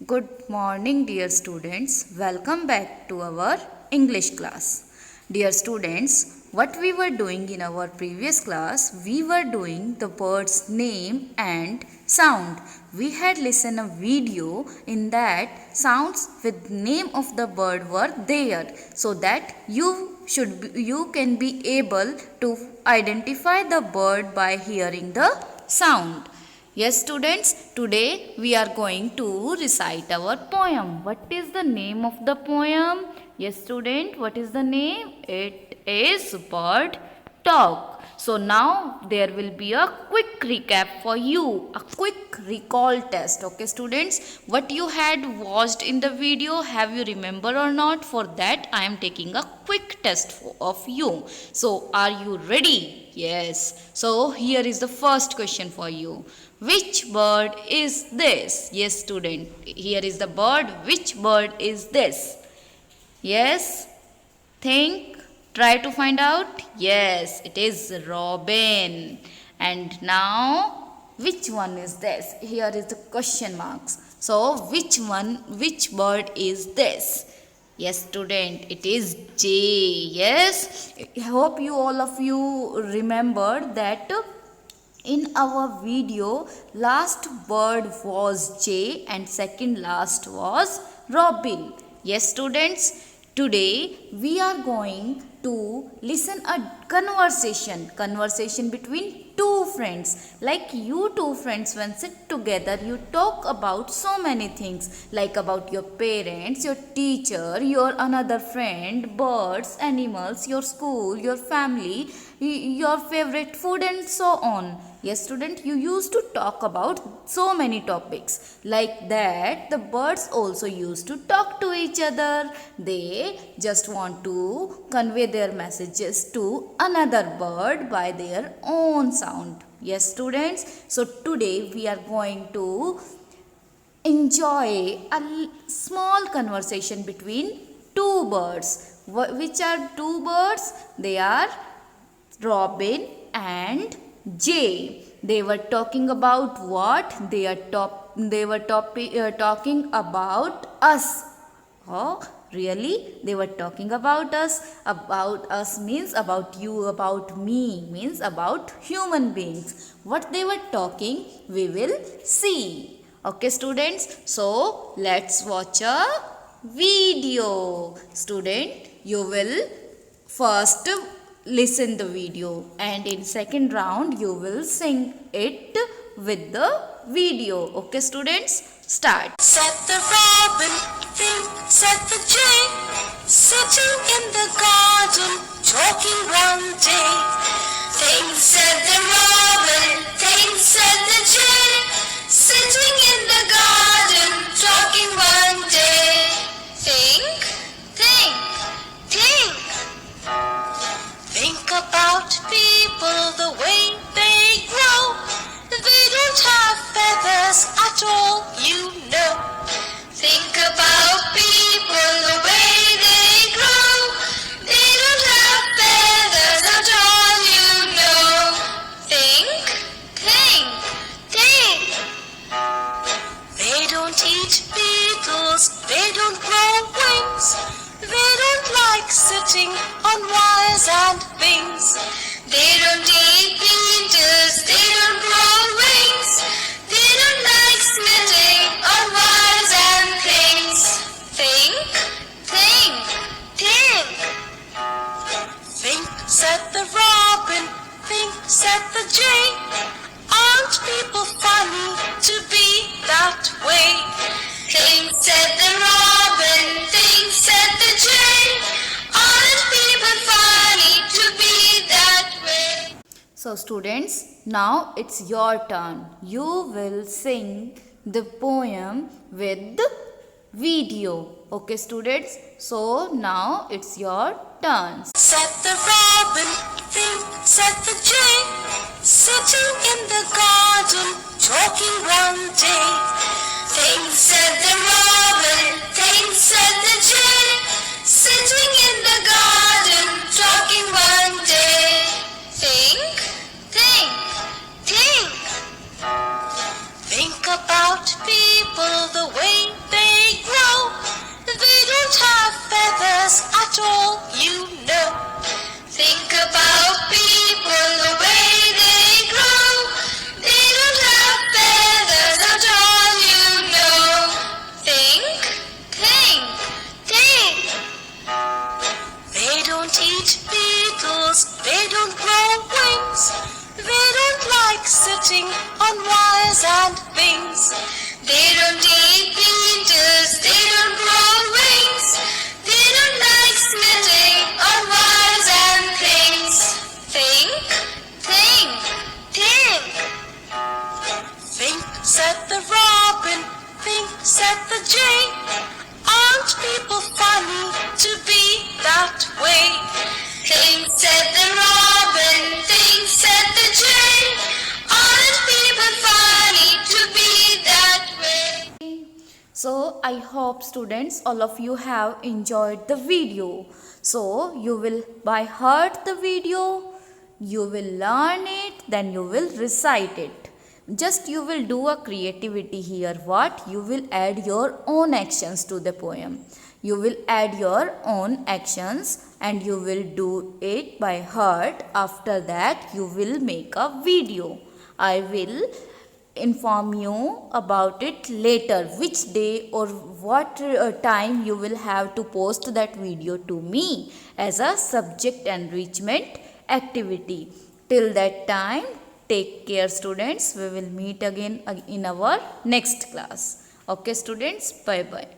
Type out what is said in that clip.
Good morning, dear students. Welcome back to our English class. Dear students, what we were doing in our previous class, we were doing the bird's name and sound. We had listened a video in that sounds with name of the bird were there, so that you can be able to identify the bird by hearing the sound. Yes, students, today we are going to recite our poem. What is the name of the poem? Yes, student, what is the name? It is Bird Talk. So now there will be a quick recap for you, a quick recall test. Okay, students, what you had watched in the video, have you remember or not? For that, I am taking a quick test of you. So are you ready? Yes. So here is the first question for you. Which bird is this? Yes, student. Here is the bird. Which bird is this? Yes. Think. Try to find out. Yes, it is robin. And now, which one is this? Here is the question marks. So, which bird is this? Yes, student, it is Jay. Yes. I hope all of you remember that in our video, last bird was Jay and second last was Robin. Yes, students, today we are going to listen a conversation between two friends. Like you two friends, when sit together, you talk about so many things, like about your parents, your teacher, your another friend, birds, animals, your school, your family, your favorite food, and so on. Yes, student, you used to talk about so many topics. Like that, the birds also used to talk to each other. They just want to convey their messages to another bird by their own sound. Yes, students. So today we are going to enjoy a small conversation between two birds. Which are two birds? They are Robin and Jay. They were talking about what? They were talking about us. Oh, really? They were talking about us. About us means about you, about me, means about human beings. What they were talking, we will see. Okay, students? So, let's watch a video. Student, you will first listen the video, and in second round you will sing it with the video. Okay, students, start. Said the robin, think said the jay, sitting in the garden talking one day. Think said the robin, think said the jay, sitting in the garden talking one day. Think, think, think. Think about people, the way they grow. They don't have feathers at all, you know. Think about people, the way they grow. They don't have feathers at all, you know. Think, think, think. They don't eat beetles, they don't grow wings. They don't like sitting on wires and things. They don't eat beetles, they don't grow wings. They don't like sitting on wires and things. Think, think, think. Think, said the robin, think, said the jay. Aren't people funny to be that way? Think, said the robin, think, said the jay. Aren't people funny to be that way? So students, now it's your turn. You will sing the poem with the video. Okay, students? So now it's your turn. Said the robin, think, said the jay, sitting in the garden talking one day. Think, said the robin, think, said the jay, sitting in the garden talking one day. Think, think, think. Think about people, the way they They don't eat beetles, they don't grow wings, they don't like smitting on wires and things. Think, think, think. Think, said the robin, think, said the jay. Aren't people funny to be that way? Think, said the robin, think, said the jay. Aren't people funny to be that way? So I hope students all of you have enjoyed the video. So you will by heart the video, you will learn it, then you will recite it. Just you will do a creativity here. What? You will add your own actions to the poem. You will add your own actions and you will do it by heart. After that you will make a video. I will inform you about it later, which day or what time you will have to post that video to me as a subject enrichment activity. Till that time, take care students. We will meet again in our next class. Okay students, bye bye.